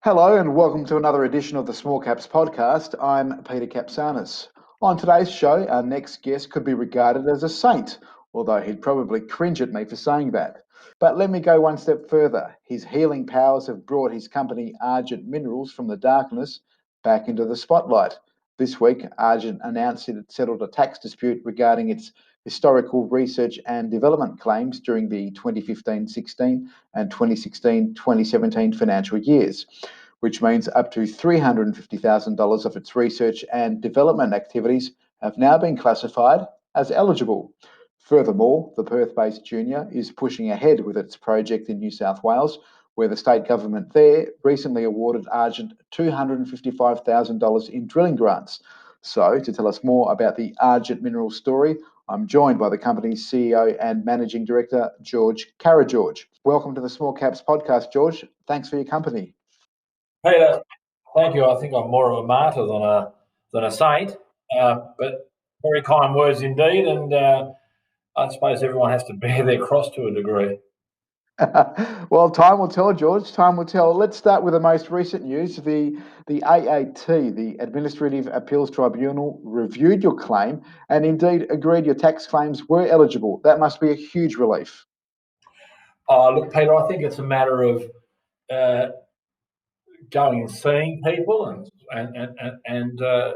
Hello and welcome to another edition of the Small Caps podcast. I'm Peter Capsanis. On today's show, our next guest could be regarded as a saint, although he'd probably cringe at me for saying that. But let me go one step further. His healing powers have brought his company Argent Minerals from the darkness back into the spotlight. This week, Argent announced it had settled a tax dispute regarding its historical research and development claims during the 2015-16 and 2016-2017 financial years, which means up to $350,000 of its research and development activities have now been classified as eligible. Furthermore, the Perth-based junior is pushing ahead with its project in New South Wales, where the state government there recently awarded Argent $255,000 in drilling grants. So, to tell us more about the Argent Minerals story, I'm joined by the company's CEO and Managing Director, George Karageorge. Welcome to the Small Caps podcast, George. Thanks for your company. Peter, thank you. I think I'm more of a martyr than a saint, but very kind words indeed, and I suppose everyone has to bear their cross to a degree. Well, time will tell, George. Time will tell. Let's start with the most recent news. The AAT, the Administrative Appeals Tribunal, reviewed your claim and indeed agreed your tax claims were eligible. That must be a huge relief. Look, Peter, I think it's a matter of going and seeing people and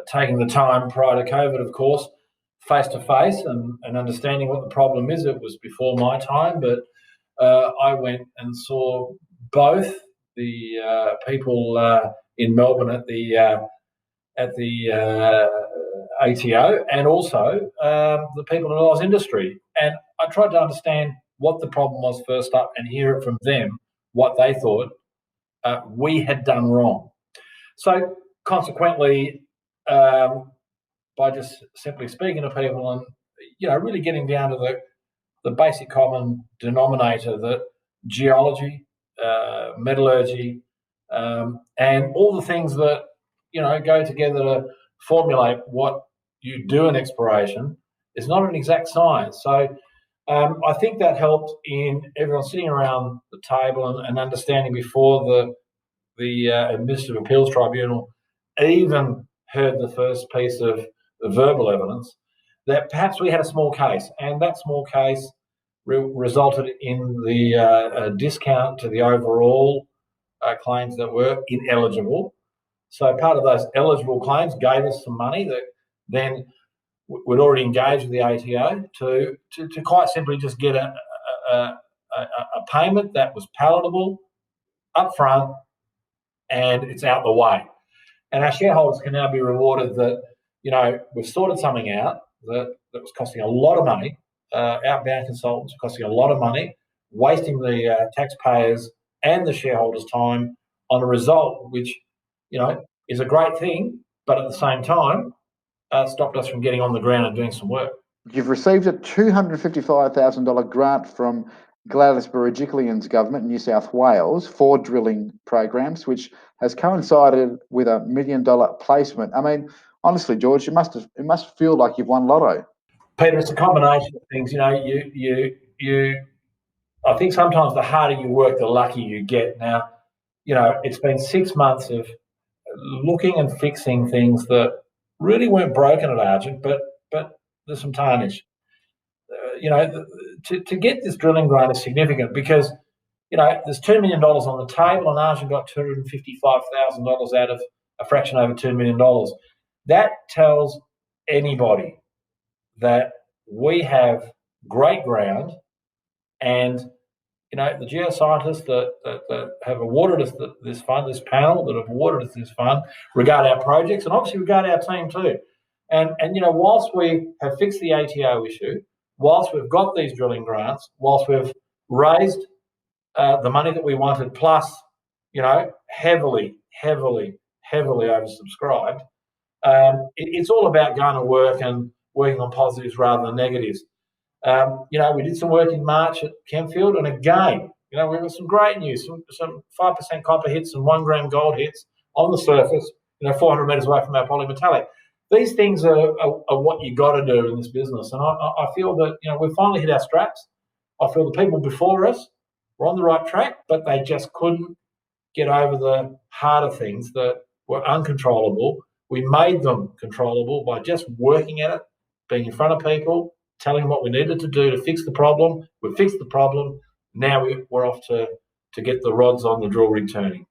taking the time prior to COVID, of course, face to face and understanding what the problem is. It was before my time, but I went and saw both the people in Melbourne at the ATO and also the people in the oils industry. And I tried to understand what the problem was first up and hear it from them, what they thought we had done wrong. So consequently, by just simply speaking to people and really getting down to the basic common denominator that geology, metallurgy, and all the things that go together to formulate what you do in exploration is not an exact science. So I think that helped in everyone sitting around the table and understanding before the Administrative Appeals Tribunal even heard the first piece of verbal evidence that perhaps we had a small case, and that small case resulted in the discount to the overall claims that were ineligible. So part of those eligible claims gave us some money that then we'd already engaged with the ATO to quite simply just get a payment that was palatable up front and it's out the way. And our shareholders can now be rewarded that, we've sorted something out that was costing a lot of money. Outbound consultants are costing a lot of money, wasting the taxpayers and the shareholders' time on a result which, is a great thing, but at the same time, stopped us from getting on the ground and doing some work. You've received a $255,000 grant from Gladys Berejiklian's government in New South Wales for drilling programs, which has coincided with $1 million placement. I mean, honestly, George, it must feel like you've won lotto. Peter, it's a combination of things. I think sometimes the harder you work, the luckier you get. Now, it's been 6 months of looking and fixing things that really weren't broken at Argent, but there's some tarnish. To get this drilling grant is significant because, there's $2 million on the table and Argent got $255,000 out of a fraction over $2 million. That tells anybody that we have great ground and, the geoscientists that have awarded us this fund, this panel that have awarded us this fund, regard our projects and obviously regard our team too. And whilst we have fixed the ATO issue, whilst we've got these drilling grants, whilst we've raised the money that we wanted, plus, heavily oversubscribed, it's all about going to work and working on positives rather than negatives. We did some work in March at Kempfield, and again, we got some great news, some 5% copper hits and 1 gram gold hits on the surface, 400 metres away from our polymetallic. These things are what you got to do in this business, and I feel that we've finally hit our straps. I feel the people before us were on the right track, but they just couldn't get over the harder things that were uncontrollable. We made them controllable by just working at it, being in front of people, telling them what we needed to do to fix the problem. We fixed the problem. Now we're off to get the rods on the drill rig turning.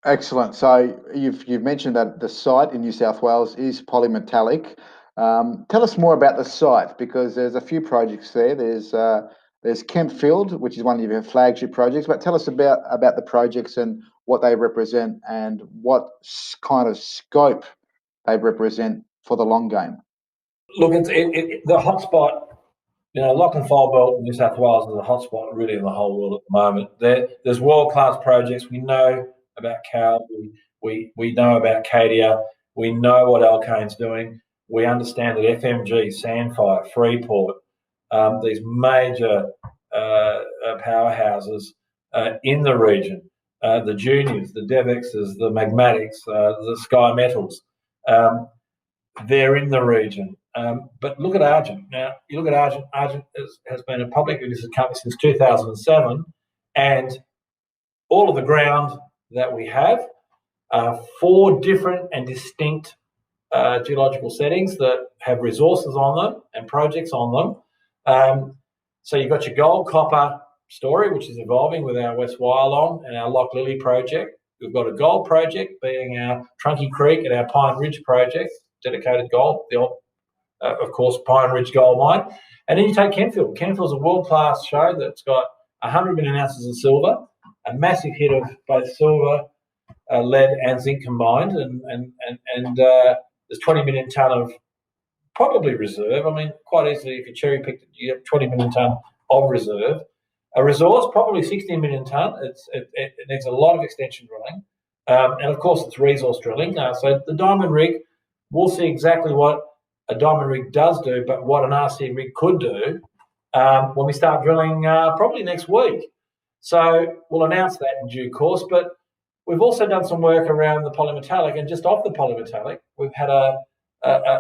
Excellent. So you've mentioned that the site in New South Wales is polymetallic. Tell us more about the site, because there's a few projects there. There's Kempfield, which is one of your flagship projects. But tell us about the projects and what they represent and what kind of scope they represent for the long game. Look, the hotspot. Lachlan Fold Belt in New South Wales is a hotspot really in the whole world at the moment. There's world-class projects. We know about Cal. We know about Cadia. We know what Alkane's doing. We understand that FMG, Sandfire, Freeport, these major powerhouses in the region, the juniors, the Devexes, the Magmatics, the Sky Metals, they're in the region. But look at Argent. Now, you look at Argent. Argent has been a publicly listed company since 2007, and all of the ground that we have are 4 different and distinct geological settings that have resources on them and projects on them. So you've got your gold copper story, which is evolving with our West Wyalong and our Loch Lily project. We've got a gold project being our Trunky Creek and our Pine Ridge project, dedicated gold, the old, of course, Pine Ridge gold mine. And then you take Kempfield. Kempfield's a world-class show that's got 100 million ounces of silver, a massive hit of both silver, lead and zinc combined, and there's 20 million tonne of probably reserve. I mean, quite easily, if you cherry picked it, you get 20 million tonne of reserve. A resource, probably 16 million tonne. It needs a lot of extension drilling. And of course, it's resource drilling. So the diamond rig, we'll see exactly what a diamond rig does do, but what an RC rig could do when we start drilling probably next week. So we'll announce that in due course. But we've also done some work around the polymetallic, and just off the polymetallic, we've had a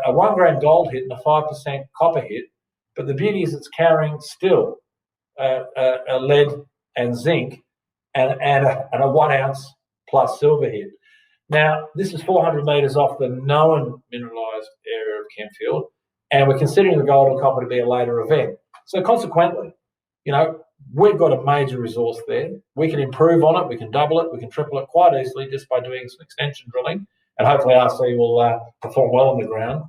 1 gram gold hit and a 5% copper hit. But the beauty is it's carrying still a lead and zinc and a 1 ounce plus silver hit. Now, this is 400 metres off the known mineralised area of Kempfield, and we're considering the gold and copper to be a later event. So consequently, we've got a major resource there. We can improve on it, we can double it, we can triple it quite easily just by doing some extension drilling, and hopefully RC will perform well on the ground.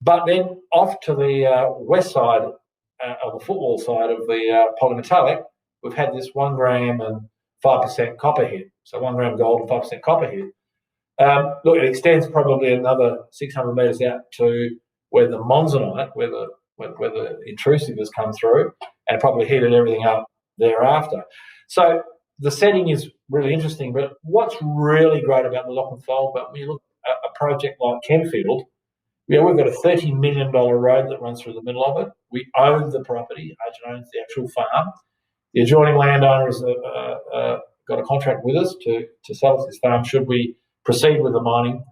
But then off to the west side of the footwall side of the polymetallic, we've had this 1 gram and 5% copper hit. So 1 gram gold and 5% copper hit. Look, it extends probably another 600 metres out to where the monzonite, where the intrusive has come through, and probably heated everything up thereafter. So the setting is really interesting. But what's really great about the Lachlan Fold Belt, when you look at a project like Kempfield, we've got a $30 million road that runs through the middle of it. We own the property. Argent owns the actual farm. The adjoining landowner has got a contract with us to sell us this farm should we proceed with the mining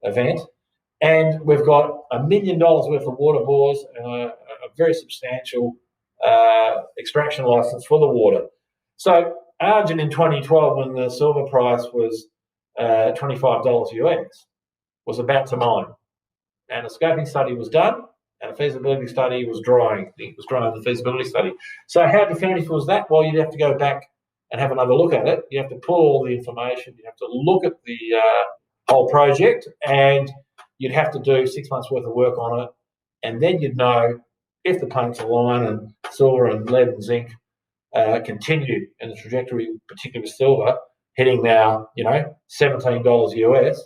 event. And we've got $1 million worth of water bores and a very substantial extraction license for the water. So Argent in 2012, when the silver price was $25 US, was about to mine. And a scoping study was done, and a feasibility study was drawing. It was drawing the feasibility study. So how definitive was that? Well, you'd have to go back and have another look at it. You have to pull all the information. You have to look at the whole project, and you'd have to do 6 months worth of work on it. And then you'd know if the planets align and silver and lead and zinc continue in the trajectory, particularly with silver, hitting now, $17 US.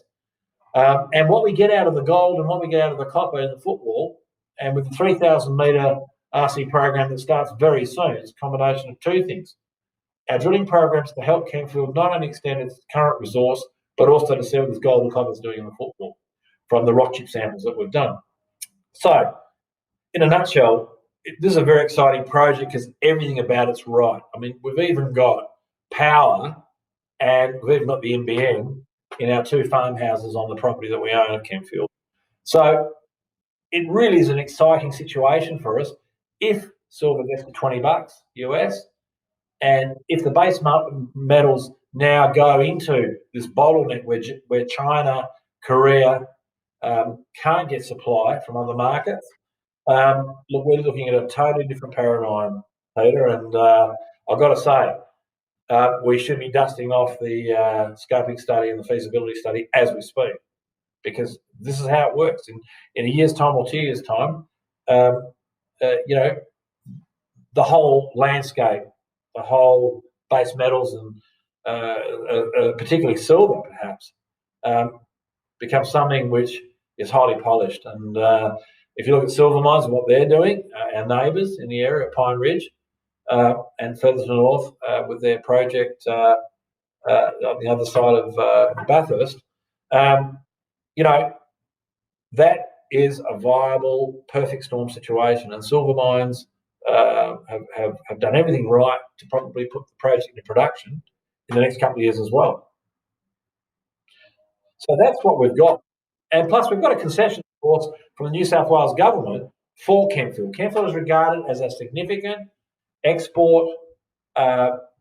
And what we get out of the gold and what we get out of the copper in the footwall, and with the 3,000 metre RC program that starts very soon, it's a combination of 2 things. Our drilling programs to help Kempfield not only extend its current resource, but also to see what this gold and copper is doing in the footwall from the rock chip samples that we've done. So, in a nutshell, this is a very exciting project because everything about it's right. I mean, we've even got power, and we've even got the NBN in our 2 farmhouses on the property that we own at Kempfield. So it really is an exciting situation for us if silver gets to $20 US, and if the base metals now go into this bottleneck where China, Korea can't get supply from other markets. Look, we're looking at a totally different paradigm, Peter, and I've got to say, we should be dusting off the scoping study and the feasibility study as we speak, because this is how it works. In a year's time or 2 years' time, the whole landscape, the whole base metals and particularly silver, perhaps, becomes something which is highly polished. And if you look at silver mines and what they're doing, our neighbours in the area at Pine Ridge and further to the north with their project on the other side of Bathurst, that is a viable, perfect storm situation. And silver mines have done everything right to probably put the project into production in the next couple of years as well. So that's what we've got. And plus, we've got a concession, of course, from the New South Wales government for Kempfield. Kempfield is regarded as a significant export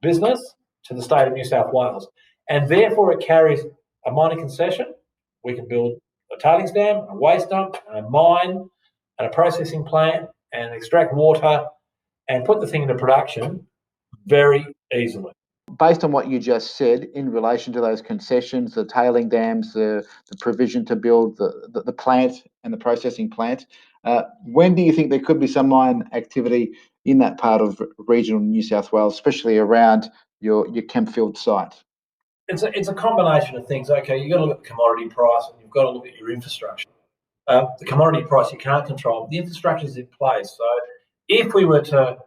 business to the state of New South Wales, and therefore it carries a mining concession. We can build a tailings dam, a waste dump, a mine, and a processing plant, and extract water and put the thing into production very easily. Based on what you just said in relation to those concessions, the tailing dams, the provision to build the plant and the processing plant, when do you think there could be some mine activity in that part of regional New South Wales, especially around your Kempfield site? It's a combination of things. Okay, you've got to look at the commodity price and you've got to look at your infrastructure. The commodity price you can't control. The infrastructure is in place. So if we were to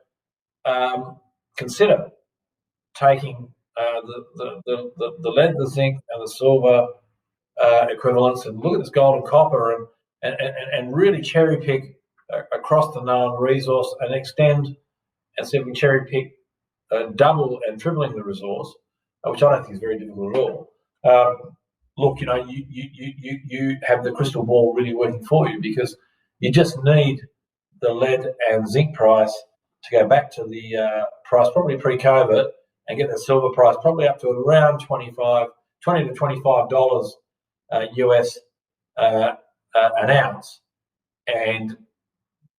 consider taking the lead, the zinc, and the silver equivalents and look at this gold and copper and really cherry pick across the known resource and extend and see if we can cherry pick double and tripling the resource, which I don't think is very difficult at all. Look, you have the crystal ball really working for you, because you just need the lead and zinc price to go back to the price probably pre-COVID and get the silver price probably up to around $20 to $25 US an ounce, and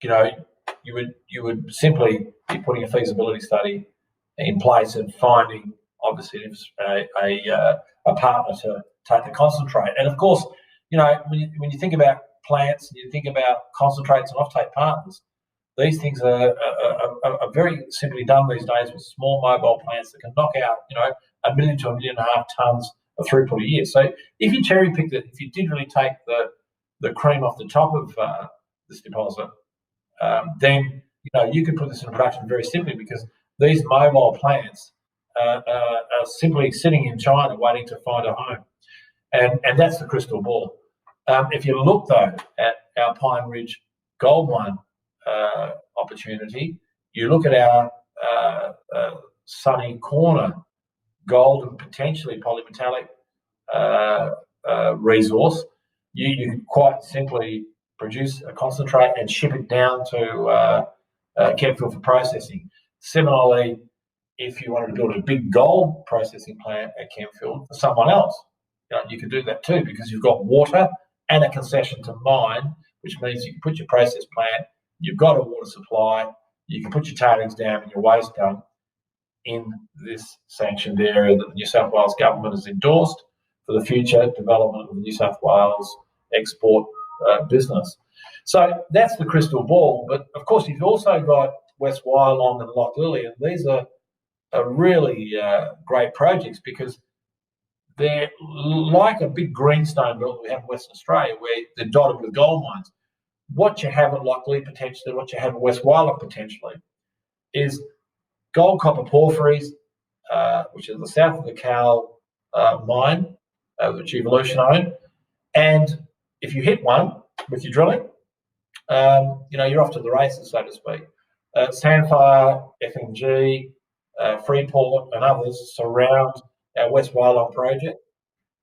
you would simply be putting a feasibility study in place and finding obviously a partner to take the concentrate. And of course, when you think about plants and you think about concentrates and offtake partners, these things are very simply done these days with small mobile plants that can knock out 1 million to 1.5 million tons of throughput a year. So if you cherry picked it, if you did really take the cream off the top of this deposit, then you could put this in production very simply, because these mobile plants are simply sitting in China waiting to find a home, and that's the crystal ball. If you look though at our Pine Ridge gold mine opportunity, you look at our Sunny Corner gold and potentially polymetallic resource, you can quite simply produce a concentrate and ship it down to Kempfield for processing. Similarly, if you wanted to build a big gold processing plant at Kempfield for someone else, you can do that too, because you've got water and a concession to mine, which means you can put your process plant, you've got a water supply, you can put your tailings dam and your waste dump in this sanctioned area that the New South Wales government has endorsed for the future development of the New South Wales export business. So that's the crystal ball. But of course, you've also got West Wyalong and Loch Lilly, and these are really great projects, because they're like a big greenstone belt we have in Western Australia, where they're dotted with gold mines. What you have at Loch Lilly potentially, what you have at West Wyalong potentially, is gold copper porphyries, which is the south of the Cal mine, which Evolution own. And if you hit one with your drilling, you're off to the races, so to speak. Sandfire, FMG, Freeport, and others surround our West Wyalong project.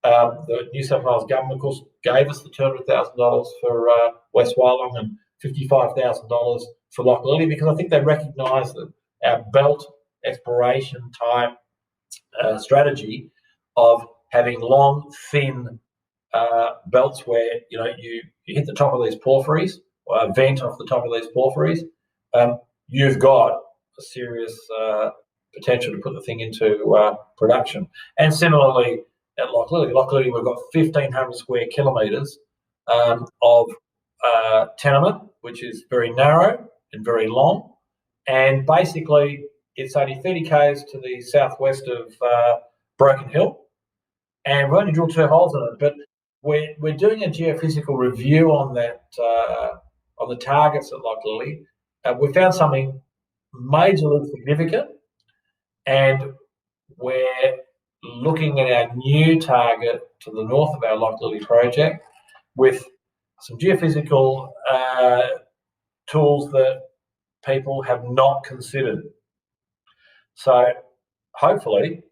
The New South Wales government, of course, gave us the $200,000 for West Wyalong and $55,000 for Loch Lilly, because I think they recognise that our belt exploration type strategy of having long, thin belts where you hit the top of these porphyries, or a vent off the top of these porphyries, you've got a serious potential to put the thing into production. And similarly, at Lochlearty, we've got 1,500 square kilometres of tenement, which is very narrow and very long. And basically, it's only 30 k's to the southwest of Broken Hill. And we only drilled 2 holes in it. But we're doing a geophysical review on that, on the targets at Lochlearty. We found something majorly significant, and we're looking at our new target to the north of our Lochlearty project with some geophysical tools that people have not considered. So hopefully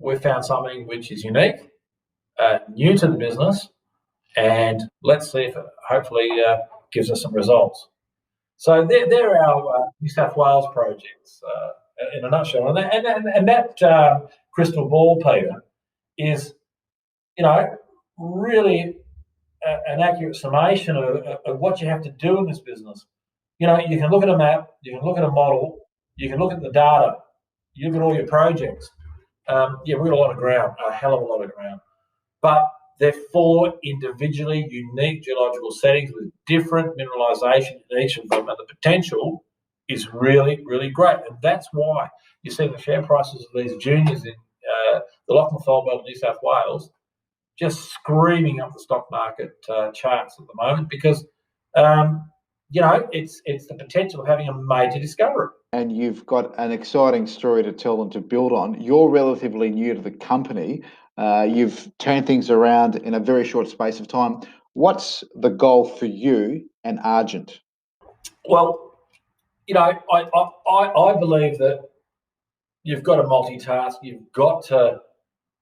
we've found something which is unique, new to the business, and let's see if it hopefully gives us some results. So they're our New South Wales projects in a nutshell. And that crystal ball, Peter, is, really an accurate summation of what you have to do in this business. You can look at a map, you can look at a model, you can look at the data, you look at all your projects. We've got a lot of ground, a hell of a lot of ground. But they're 4 individually unique geological settings with different mineralisation in each of them, and the potential is really, really great. And that's why you see the share prices of these juniors in the Lachlan Fold Belt of New South Wales just screaming up the stock market charts at the moment, because it's the potential of having a major discovery. And you've got an exciting story to tell and to build on. You're relatively new to the company. You've turned things around in a very short space of time. What's the goal for you and Argent? Well, I believe that you've got to multitask. You've got to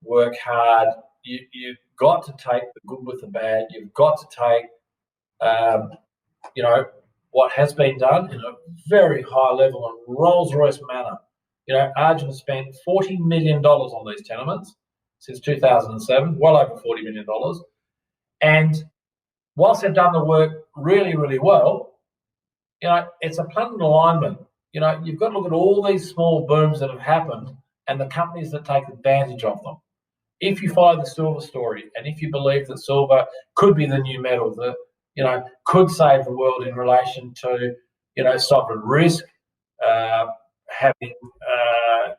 work hard. You've got to take the good with the bad. You've got to take, what has been done in a very high level and Rolls-Royce manner. Argent has spent $40 million on these tenements since 2007, well over $40 million. And whilst they've done the work really, really well, it's a planet alignment. You've got to look at all these small booms that have happened and the companies that take advantage of them. If you follow the silver story, and if you believe that silver could be the new metal that, could save the world in relation to, sovereign risk, having,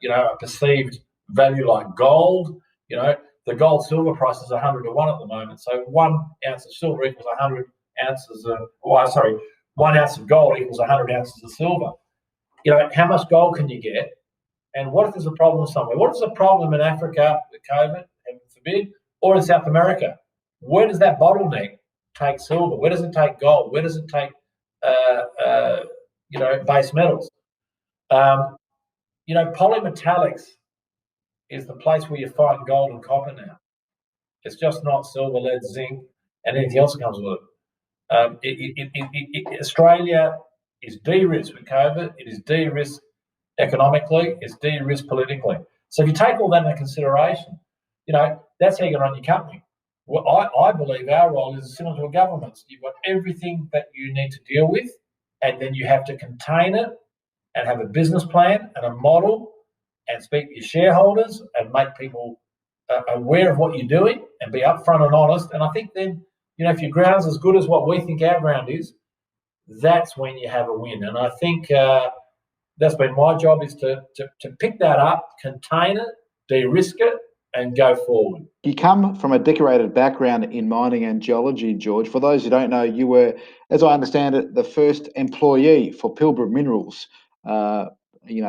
a perceived value like gold. The gold silver price is 100 to 1 at the moment. So 1 ounce of silver equals 100 ounces of, 1 ounce of gold equals 100 ounces of silver. How much gold can you get? And what if there's a problem somewhere? What if there's a problem in Africa with COVID, heaven forbid, or in South America? Where does that bottleneck take silver? Where does it take gold? Where does it take, base metals? Polymetallics is the place where you find gold and copper now. It's just not silver, lead, zinc, and anything else that comes with it. Australia is de-risked with COVID. It is de-risked economically. It's de-risked politically. So if you take all that into consideration, that's how you can run your company. Well, I believe our role is similar to a government's. You've got everything that you need to deal with, and then you have to contain it and have a business plan and a model and speak to your shareholders and make people aware of what you're doing and be upfront and honest. And I think then, if your ground's as good as what we think our ground is, that's when you have a win. And I think that's been my job, is to pick that up, contain it, de-risk it, and go forward. You come from a decorated background in mining and geology, George. For those who don't know, you were, as I understand it, the first employee for Pilbara Minerals,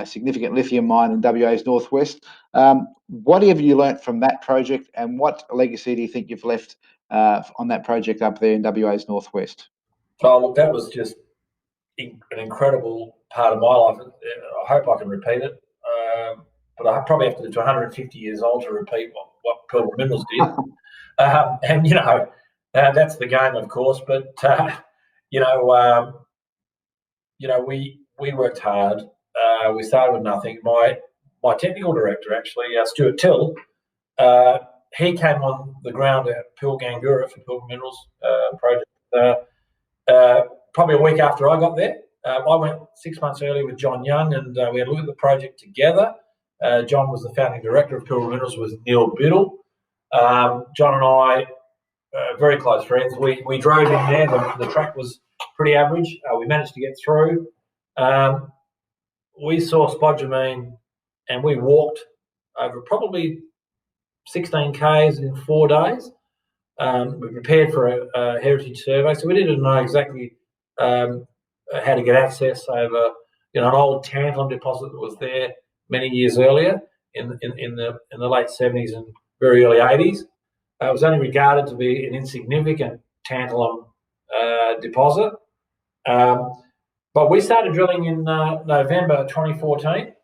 significant lithium mine in WA's northwest. What have you learnt from that project, and what legacy do you think you've left on that project up there in WA's northwest? Oh, look, that was just an incredible part of my life. I hope I can repeat it. But I probably have to live to 150 years old to repeat what Pilbara Minerals did. That's the game, of course. But we worked hard. We started with nothing. my technical director, actually, Stuart Till, he came on the ground at Pilgangoora for Pilgrim Minerals project probably a week after I got there. I went 6 months earlier with John Young, and we had a look at the project together. John was the founding director of Pilgrim Minerals with Neil Biddle. John and I, very close friends. We drove in there. The track was pretty average. We managed to get through. We saw spodumene, and we walked over probably 16 k's in 4 days. We prepared for a heritage survey, so we didn't know exactly how to get access over, an old tantalum deposit that was there many years earlier in the late 70s and very early 80s. It was only regarded to be an insignificant tantalum deposit. But we started drilling in November 2014.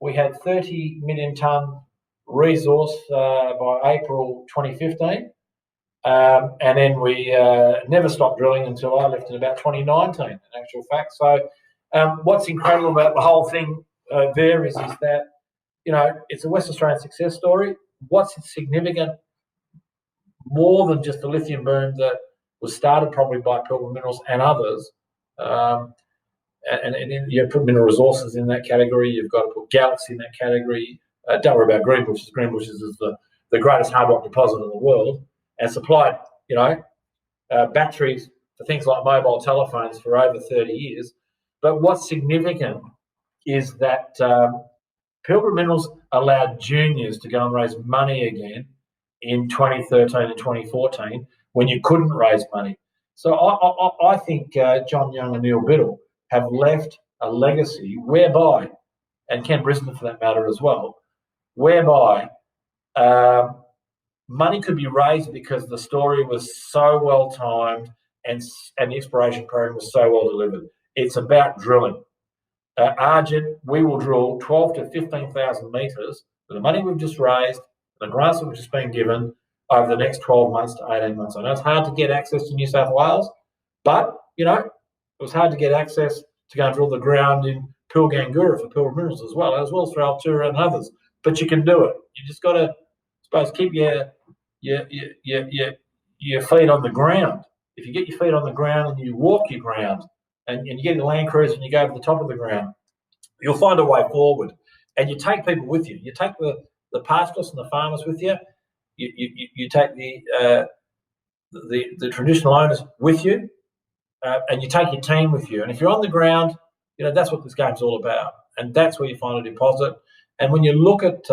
We had 30 million tonne resource by April 2015. And then we never stopped drilling until I left in about 2019, in actual fact. So what's incredible about the whole thing there is that, it's a West Australian success story. What's significant, more than just the lithium boom that was started probably by Pilgrim Minerals and others, and you put Mineral Resources in that category, you've got to put Galaxy in that category. Don't worry about Greenbushes. Greenbushes is the greatest hard rock deposit in the world, and supplied, batteries for things like mobile telephones for over 30 years. But what's significant is that Pilgrim Minerals allowed juniors to go and raise money again in 2013 and 2014 when you couldn't raise money. So I think John Young and Neil Biddle have left a legacy whereby, and Ken Brisbane for that matter as well, whereby money could be raised because the story was so well timed and the exploration program was so well delivered. It's about drilling. Argent, we will drill 12 to 15,000 metres with the money we've just raised, the grants that we've just been given over the next 12 months to 18 months. I know it's hard to get access to New South Wales, but, it was hard to get access to go and drill the ground in Pilgangoora for Pilgrim Minerals as well as for Altura and others. But you can do it. You just got to, keep your feet on the ground. If you get your feet on the ground and you walk your ground and you get in the Land Cruiser and you go to the top of the ground, you'll find a way forward. And you take people with you. You take the pastoralists and the farmers with you. You take the traditional owners with you, and you take your team with you. And if you're on the ground, that's what this game's all about. And that's where you find a deposit. And when you look at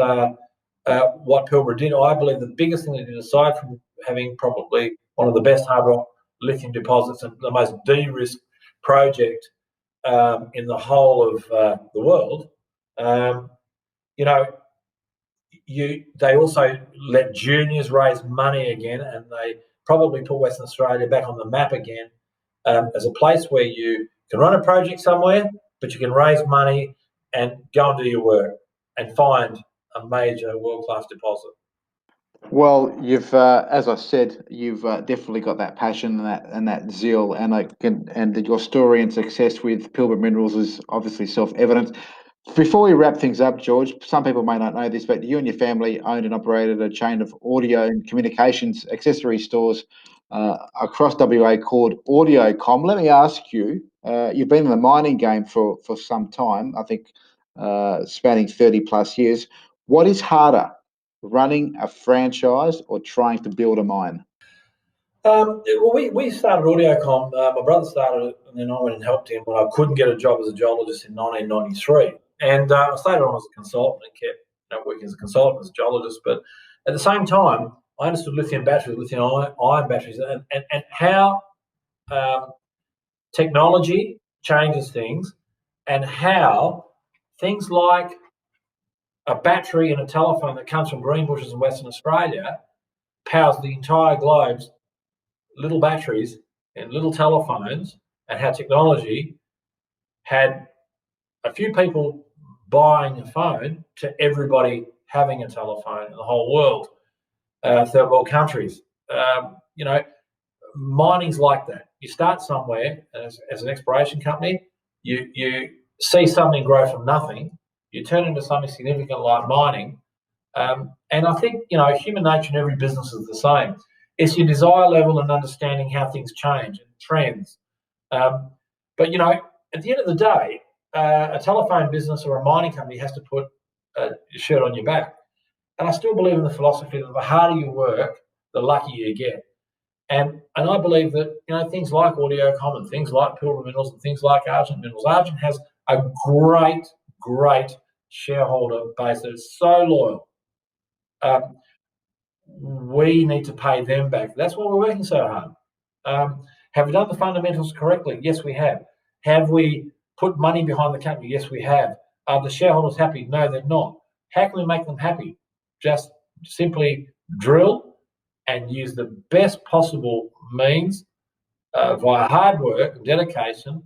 what Pilbara did, I believe the biggest thing they did, aside from having probably one of the best hard rock lithium deposits and the most de-risked project in the whole of the world, they also let juniors raise money again, and they probably put Western Australia back on the map again as a place where you can run a project somewhere, but you can raise money and go and do your work and find a major world-class deposit. Well, you've, as I said, you've definitely got that passion and that zeal, and your story and success with Pilbara Minerals is obviously self-evident. Before we wrap things up, George, some people may not know this, but you and your family owned and operated a chain of audio and communications accessory stores across WA called Audiocom. Let me ask you, you've been in the mining game for some time, I think spanning 30 plus years. What is harder, running a franchise or trying to build a mine? Well, we started Audiocom. My brother started it, and then I went and helped him when I couldn't get a job as a geologist in 1993. And I stayed on as a consultant and kept working as a consultant, as a geologist. But at the same time, I understood lithium batteries, lithium-ion batteries, and how technology changes things, and how things like a battery in a telephone that comes from Greenbushes in Western Australia powers the entire globe's little batteries and little telephones, and how technology had a few people buying a phone to everybody having a telephone in the whole world, third world countries. Mining's like that. You start somewhere as an exploration company, you see something grow from nothing, you turn into something significant like mining. And I think, human nature in every business is the same. It's your desire level and understanding how things change and trends. But, at the end of the day, a telephone business or a mining company has to put a shirt on your back. And I still believe in the philosophy that the harder you work, the luckier you get. And I believe that, things like Audio Common, things like Pilbara Minerals, and things like Argent Minerals. Argent has a great, great shareholder base that is so loyal. We need to pay them back. That's why we're working so hard. Have we done the fundamentals correctly? Yes, we have. Have we put money behind the company? Yes, we have. Are the shareholders happy? No, they're not. How can we make them happy? Just simply drill and use the best possible means via hard work and dedication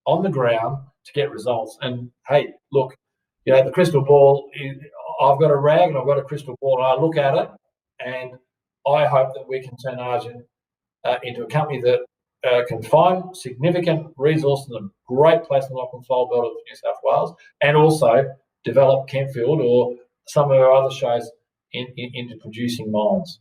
on the ground to get results. And hey, look, the crystal ball, I've got a rag and I've got a crystal ball, and I look at it and I hope that we can turn Argent into a company that can find significant resource in a great place in the Lachlan Fold Belt of New South Wales, and also develop Kentfield or some of our other shows into producing mines.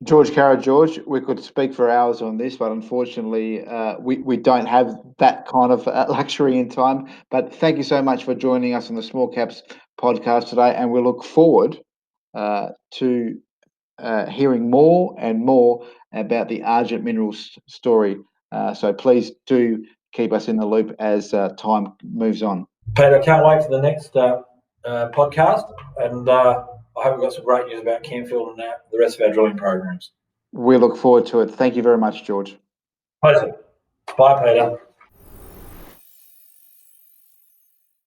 George Karageorge, we could speak for hours on this, but unfortunately, we don't have that kind of luxury in time. But thank you so much for joining us on the Small Caps podcast today, and we look forward to hearing more and more about the Argent Minerals story. So please do keep us in the loop as time moves on. Peter, I can't wait for the next podcast, and I hope we've got some great news about Kentfield and the rest of our drilling programs. We look forward to it. Thank you very much, George. Pleasure. Bye, Peter.